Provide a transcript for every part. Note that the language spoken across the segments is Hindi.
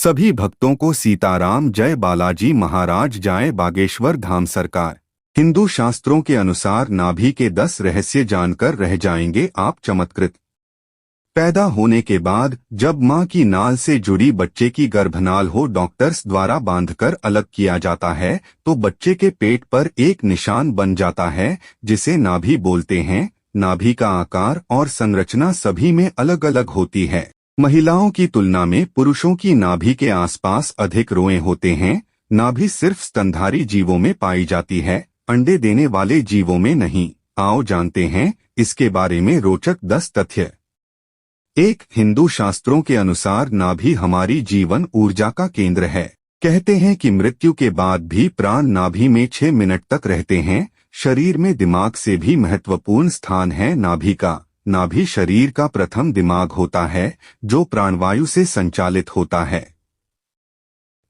सभी भक्तों को सीताराम जय बालाजी महाराज जाए बागेश्वर धाम सरकार। हिंदू शास्त्रों के अनुसार नाभि के 10 रहस्य जानकर रह जाएंगे आप चमत्कृत। पैदा होने के बाद जब मां की नाल से जुड़ी बच्चे की गर्भनाल हो डॉक्टर्स द्वारा बांधकर अलग किया जाता है तो बच्चे के पेट पर एक निशान बन जाता है जिसे नाभि बोलते हैं। नाभि का आकार और संरचना सभी में अलग अलग होती है। महिलाओं की तुलना में पुरुषों की नाभि के आसपास अधिक रोएं होते हैं। नाभि सिर्फ स्तनधारी जीवों में पाई जाती है, अंडे देने वाले जीवों में नहीं। आओ जानते हैं इसके बारे में रोचक 10 तथ्य। 1. हिंदू शास्त्रों के अनुसार नाभि हमारी जीवन ऊर्जा का केंद्र है। कहते हैं कि मृत्यु के बाद भी प्राण नाभि में 6 मिनट तक रहते हैं। शरीर में दिमाग से भी महत्वपूर्ण स्थान है नाभि का। नाभि शरीर का प्रथम दिमाग होता है जो प्राणवायु से संचालित होता है।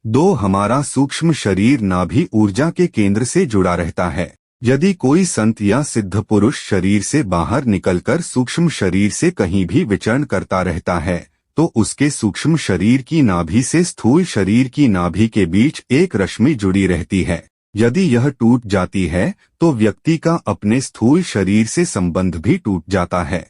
2. हमारा सूक्ष्म शरीर नाभि ऊर्जा के केंद्र से जुड़ा रहता है। यदि कोई संत या सिद्ध पुरुष शरीर से बाहर निकलकर सूक्ष्म शरीर से कहीं भी विचरण करता रहता है तो उसके सूक्ष्म शरीर की नाभि से स्थूल शरीर की नाभि के बीच एक रश्मि जुड़ी रहती है। यदि यह टूट जाती है तो व्यक्ति का अपने स्थूल शरीर से संबंध भी टूट जाता है।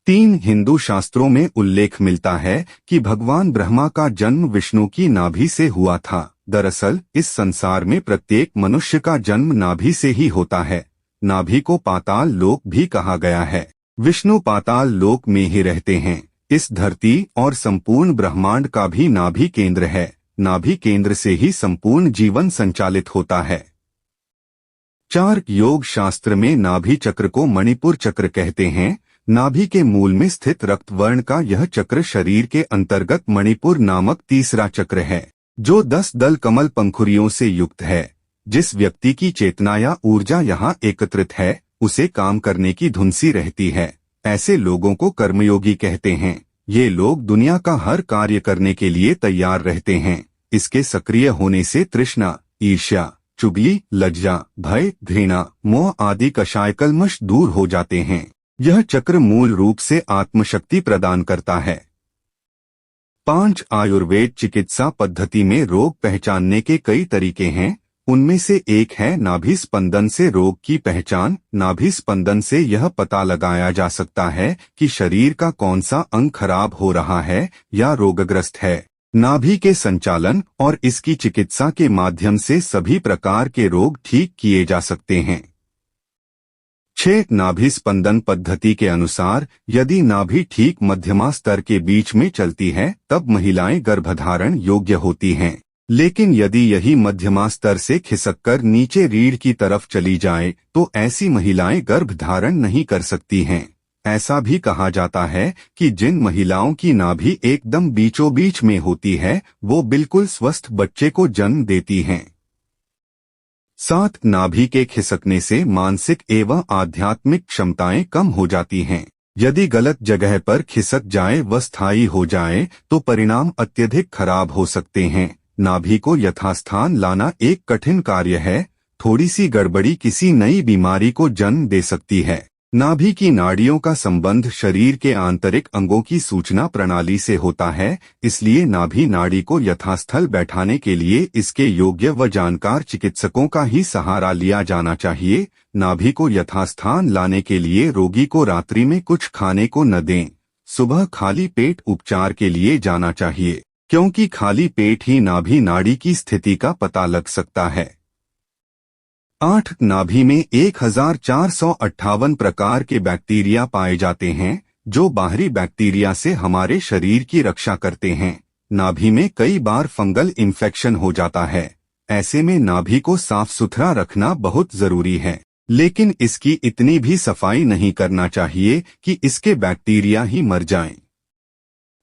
3. हिंदू शास्त्रों में उल्लेख मिलता है कि भगवान ब्रह्मा का जन्म विष्णु की नाभि से हुआ था। दरअसल इस संसार में प्रत्येक मनुष्य का जन्म नाभि से ही होता है। नाभि को पाताल लोक भी कहा गया है। विष्णु पाताल लोक में ही रहते हैं। इस धरती और संपूर्ण ब्रह्मांड का भी नाभि केंद्र है। नाभि केंद्र से ही संपूर्ण जीवन संचालित होता है। 4. योग शास्त्र में नाभि चक्र को मणिपुर चक्र कहते हैं। नाभि के मूल में स्थित रक्त वर्ण का यह चक्र शरीर के अंतर्गत मणिपुर नामक तीसरा चक्र है जो 10 दल कमल पंखुड़ियों से युक्त है। जिस व्यक्ति की चेतना या ऊर्जा यहाँ एकत्रित है उसे काम करने की धुन सी रहती है। ऐसे लोगों को कर्मयोगी कहते हैं। ये लोग दुनिया का हर कार्य करने के लिए तैयार रहते हैं। इसके सक्रिय होने से तृष्णा, ईर्ष्या, चुगली, लज्जा, भय, घृणा, मोह आदि कषाय कल्मश दूर हो जाते हैं। यह चक्र मूल रूप से आत्मशक्ति प्रदान करता है। 5. आयुर्वेद चिकित्सा पद्धति में रोग पहचानने के कई तरीके हैं। उनमें से एक है नाभि स्पंदन से रोग की पहचान। नाभि स्पंदन से यह पता लगाया जा सकता है कि शरीर का कौन सा अंग खराब हो रहा है या रोगग्रस्त है। नाभि के संचालन और इसकी चिकित्सा के माध्यम से सभी प्रकार के रोग ठीक किए जा सकते हैं। 6. नाभि स्पंदन पद्धति के अनुसार यदि नाभि ठीक मध्यमा स्तर के बीच में चलती है तब महिलाएं गर्भधारण योग्य होती हैं। लेकिन यदि यही मध्यमा स्तर से खिसककर नीचे रीढ़ की तरफ चली जाए तो ऐसी महिलाएं गर्भधारण नहीं कर सकती हैं। ऐसा भी कहा जाता है कि जिन महिलाओं की नाभि एकदम बीचों बीच में होती है वो बिल्कुल स्वस्थ बच्चे को जन्म देती हैं। 7. नाभि के खिसकने से मानसिक एवं आध्यात्मिक क्षमताएं कम हो जाती हैं। यदि गलत जगह पर खिसक जाए व स्थायी हो जाए तो परिणाम अत्यधिक खराब हो सकते हैं। नाभि को यथास्थान लाना एक कठिन कार्य है। थोड़ी सी गड़बड़ी किसी नई बीमारी को जन्म दे सकती है। नाभि की नाड़ियों का संबंध शरीर के आंतरिक अंगों की सूचना प्रणाली से होता है। इसलिए नाभि नाड़ी को यथास्थल बैठाने के लिए इसके योग्य व जानकार चिकित्सकों का ही सहारा लिया जाना चाहिए। नाभि को यथास्थान लाने के लिए रोगी को रात्रि में कुछ खाने को न दें। सुबह खाली पेट उपचार के लिए जाना चाहिए क्योंकि खाली पेट ही नाभि नाड़ी की स्थिति का पता लग सकता है। 8. नाभि में 1458 प्रकार के बैक्टीरिया पाए जाते हैं जो बाहरी बैक्टीरिया से हमारे शरीर की रक्षा करते हैं। नाभि में कई बार फंगल इन्फेक्शन हो जाता है। ऐसे में नाभि को साफ सुथरा रखना बहुत जरूरी है, लेकिन इसकी इतनी भी सफाई नहीं करना चाहिए कि इसके बैक्टीरिया ही मर जाएं।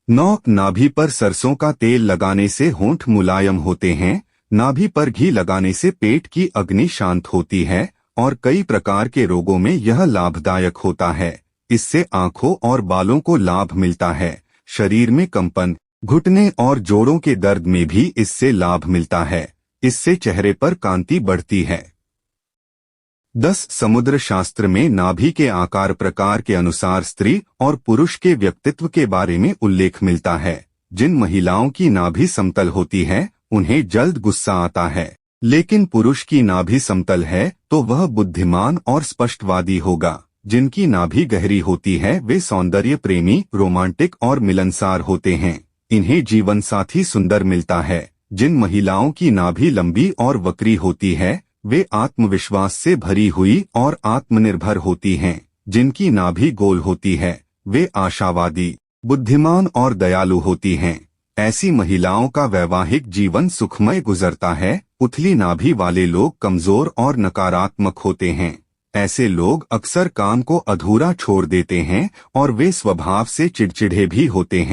9. नाभि पर सरसों का तेल लगाने से होंठ मुलायम होते हैं। नाभि पर घी लगाने से पेट की अग्नि शांत होती है और कई प्रकार के रोगों में यह लाभदायक होता है। इससे आंखों और बालों को लाभ मिलता है। शरीर में कंपन, घुटने और जोड़ों के दर्द में भी इससे लाभ मिलता है। इससे चेहरे पर कांति बढ़ती है। 10. समुद्र शास्त्र में नाभि के आकार प्रकार के अनुसार स्त्री और पुरुष के व्यक्तित्व के बारे में उल्लेख मिलता है। जिन महिलाओं की नाभि समतल होती है उन्हें जल्द गुस्सा आता है, लेकिन पुरुष की नाभि समतल है तो वह बुद्धिमान और स्पष्टवादी होगा। जिनकी नाभि गहरी होती है वे सौंदर्य प्रेमी, रोमांटिक और मिलनसार होते हैं। इन्हें जीवन साथी सुंदर मिलता है। जिन महिलाओं की नाभि लंबी और वक्री होती है वे आत्मविश्वास से भरी हुई और आत्मनिर्भर होती हैं। जिनकी नाभि गोल होती है वे आशावादी, बुद्धिमान और दयालु होती हैं। ऐसी महिलाओं का वैवाहिक जीवन सुखमय गुजरता है। उथली नाभि वाले लोग कमजोर और नकारात्मक होते हैं। ऐसे लोग अक्सर काम को अधूरा छोड़ देते हैं और वे स्वभाव से चिड़चिड़े भी होते हैं।